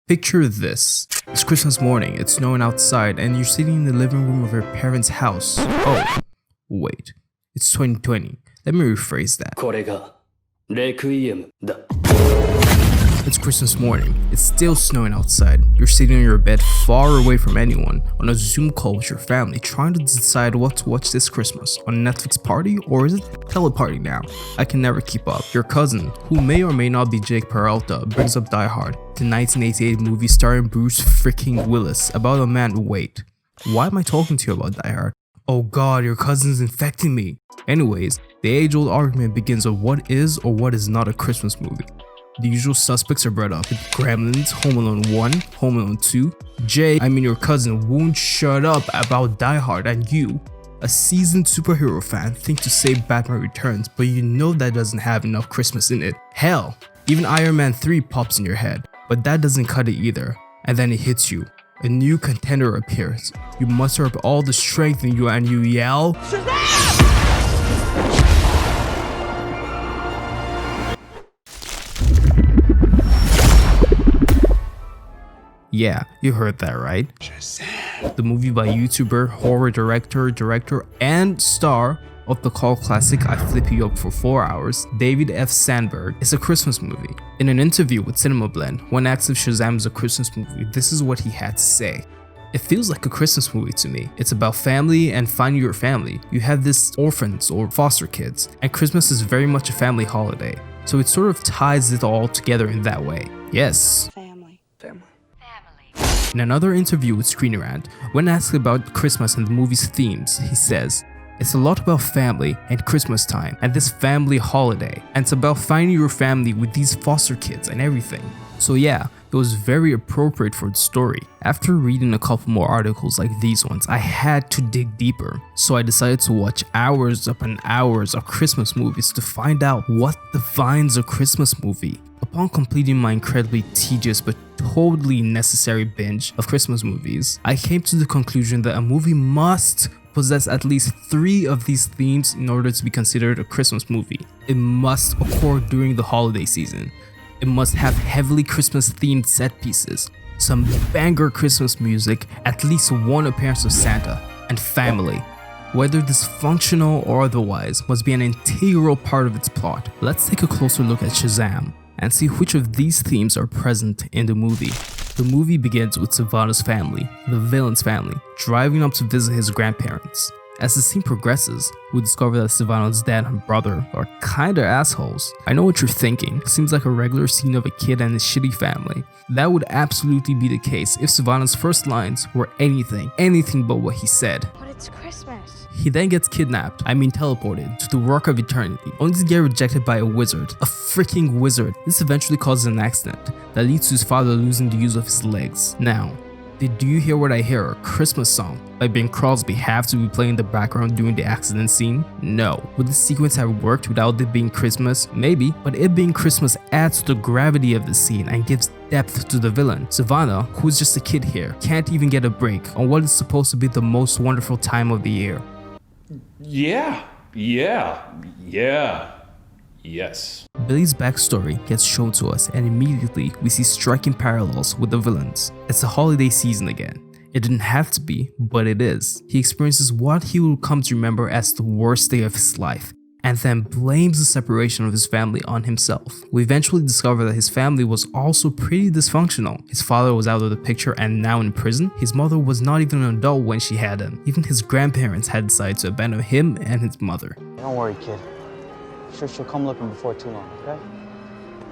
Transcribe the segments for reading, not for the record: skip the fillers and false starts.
Picture this. It's Christmas morning, it's snowing outside, and you're sitting in the living room of your parents' house. Oh, wait. It's 2020. Let me rephrase that. It's Christmas morning. It's still snowing outside. You're sitting on your bed far away from anyone on a Zoom call with your family trying to decide what to watch this Christmas. On a Netflix party or is it teleparty now? I can never keep up. Your cousin, who may or may not be Jake Peralta, brings up Die Hard, the 1988 movie starring Bruce freaking Willis about a man. Wait, why am I talking to you about Die Hard? Oh god, your cousin's infecting me. Anyways, the age-old argument begins on what is or what is not a Christmas movie. The usual suspects are brought up with Gremlins, Home Alone 1, Home Alone 2. Your cousin, won't shut up about Die Hard, and you, a seasoned superhero fan, think to save Batman Returns, but you know that doesn't have enough Christmas in it. Hell, even Iron Man 3 pops in your head, but that doesn't cut it either. And then it hits you. A new contender appears. You muster up all the strength in you and you yell, Shazam! Yeah, you heard that right. Shazam. The movie by YouTuber, horror director, and star of the cult classic I Flip You Up for 4 Hours, David F. Sandberg, is a Christmas movie. In an interview with Cinema Blend, when asked if Shazam is a Christmas movie, this is what he had to say. It feels like a Christmas movie to me. It's about family and finding your family. You have these orphans or foster kids, and Christmas is very much a family holiday. So it sort of ties it all together in that way. Yes. In another interview with Screen Rant, when asked about Christmas and the movie's themes, he says, "It's a lot about family and Christmas time and this family holiday, and it's about finding your family with these foster kids and everything." So yeah, it was very appropriate for the story. After reading a couple more articles like these ones, I had to dig deeper. So I decided to watch hours upon hours of Christmas movies to find out what defines a Christmas movie. Upon completing my incredibly tedious but totally necessary binge of Christmas movies, I came to the conclusion that a movie must possess at least 3 of these themes in order to be considered a Christmas movie. It must occur during the holiday season. It must have heavily Christmas themed set pieces, some banger Christmas music, at least one appearance of Santa, and family. Whether dysfunctional or otherwise, must be an integral part of its plot. Let's take a closer look at Shazam and see which of these themes are present in the movie. The movie begins with Sivanna's family, the villain's family, driving up to visit his grandparents. As the scene progresses, we discover that Sivanna's dad and brother are kinda assholes. I know what you're thinking, seems like a regular scene of a kid and his shitty family. That would absolutely be the case if Sivanna's first lines were anything but what he said. But it's Christmas. He then gets kidnapped, teleported, to the Rock of Eternity, only to get rejected by a wizard. A freaking wizard. This eventually causes an accident that leads to his father losing the use of his legs. Now, did you hear what I hear? A Christmas song by Bing Crosby have to be playing in the background during the accident scene? No. Would this sequence have worked without it being Christmas? Maybe, but it being Christmas adds to the gravity of the scene and gives depth to the villain. Sivanna, who is just a kid here, can't even get a break on what is supposed to be the most wonderful time of the year. Yes. Billy's backstory gets shown to us, and immediately we see striking parallels with the villains. It's the holiday season again. It didn't have to be, but it is. He experiences what he will come to remember as the worst day of his life, and then blames the separation of his family on himself. We eventually discover that his family was also pretty dysfunctional. His father was out of the picture and now in prison. His mother was not even an adult when she had him. Even his grandparents had decided to abandon him and his mother. Don't worry, kid. Sure she'll come looking before too long, okay?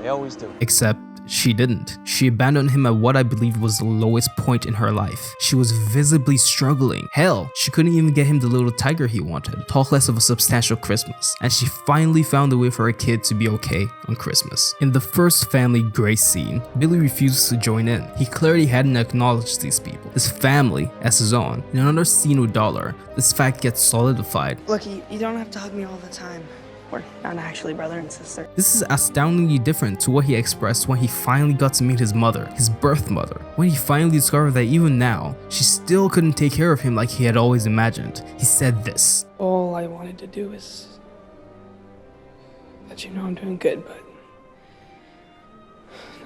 They always do. Except she didn't. She abandoned him at what I believe was the lowest point in her life. She was visibly struggling. Hell, she couldn't even get him the little tiger he wanted, talk less of a substantial Christmas. And she finally found a way for her kid to be okay on Christmas. In the first family grace scene, Billy refuses to join in. He clearly hadn't acknowledged these people, his family, as his own. In another scene with Dollar, this fact gets solidified. Look, you don't have to hug me all the time. We're not actually brother and sister. This is astoundingly different to what he expressed when he finally got to meet his mother, his birth mother. When he finally discovered that even now, she still couldn't take care of him like he had always imagined. He said this. All I wanted to do is let you know I'm doing good, but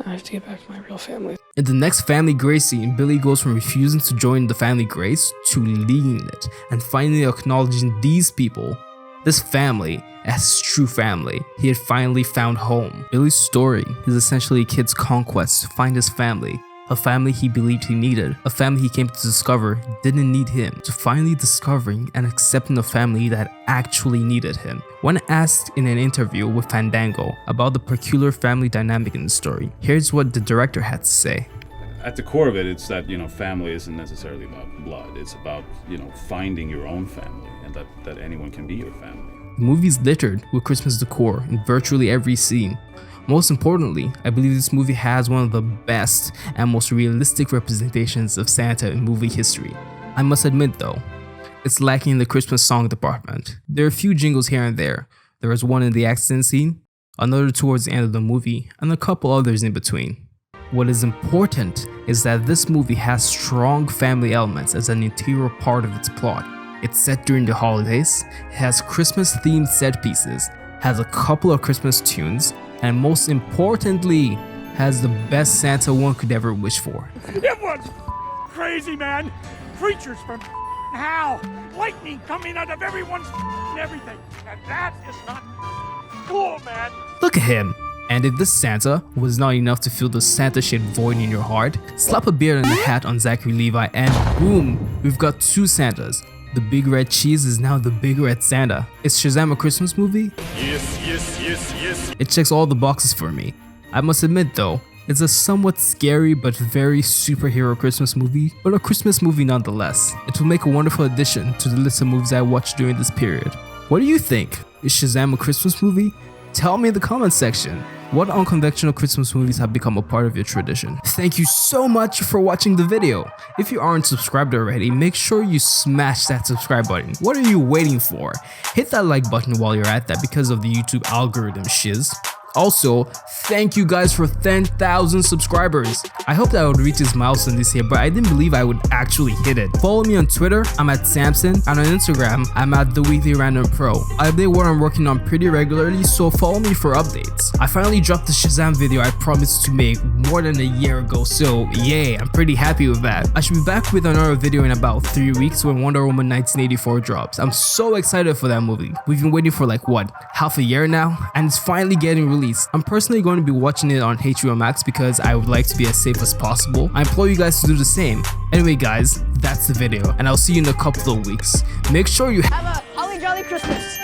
I have to get back to my real family. In the next family grace scene, Billy goes from refusing to join the family grace to leading it and finally acknowledging these people, this family, as true family. He had finally found home. Billy's story is essentially a kid's conquest to find his family, a family he believed he needed, a family he came to discover didn't need him, to finally discovering and accepting a family that actually needed him. When asked in an interview with Fandango about the peculiar family dynamic in the story, here's what the director had to say. At the core of it, it's that, family isn't necessarily about blood. It's about, finding your own family, and that anyone can be your family. The movie is littered with Christmas decor in virtually every scene. Most importantly, I believe this movie has one of the best and most realistic representations of Santa in movie history. I must admit though, it's lacking in the Christmas song department. There are a few jingles here and there. There is one in the accident scene, another towards the end of the movie, and a couple others in between. What is important is that this movie has strong family elements as an integral part of its plot. It's set during the holidays, it has Christmas themed set pieces, has a couple of Christmas tunes, and most importantly, has the best Santa one could ever wish for. It was crazy, man. Creatures from hell, lightning coming out of everyone's everything. And that is not cool, man. Look at him. And if this Santa was not enough to fill the Santa-shaped void in your heart, slap a beard and a hat on Zachary Levi and boom, we've got two Santas. The big red cheese is now the big red Santa. Is Shazam a Christmas movie? Yes. It checks all the boxes for me. I must admit though, it's a somewhat scary but very superhero Christmas movie, but a Christmas movie nonetheless. It will make a wonderful addition to the list of movies I watched during this period. What do you think? Is Shazam a Christmas movie? Tell me in the comments section. What unconventional Christmas movies have become a part of your tradition? Thank you so much for watching the video. If you aren't subscribed already, make sure you smash that subscribe button. What are you waiting for? Hit that like button while you're at that because of the YouTube algorithm shiz. Also, thank you guys for 10,000 subscribers. I hope that I would reach this milestone this year, but I didn't believe I would actually hit it. Follow me on Twitter, I'm at Samson, and on Instagram, I'm at TheWeeklyRandomPro. I update what I'm working on pretty regularly, so follow me for updates. I finally dropped the Shazam video I promised to make more than a year ago, so yay, I'm pretty happy with that. I should be back with another video in about 3 weeks when Wonder Woman 1984 drops. I'm so excited for that movie. We've been waiting for like what, half a year now? And it's finally getting released. I'm personally going to be watching it on HBO Max because I would like to be as safe as possible. I implore you guys to do the same. Anyway guys, that's the video and I'll see you in a couple of weeks. Make sure you Have a holly jolly Christmas.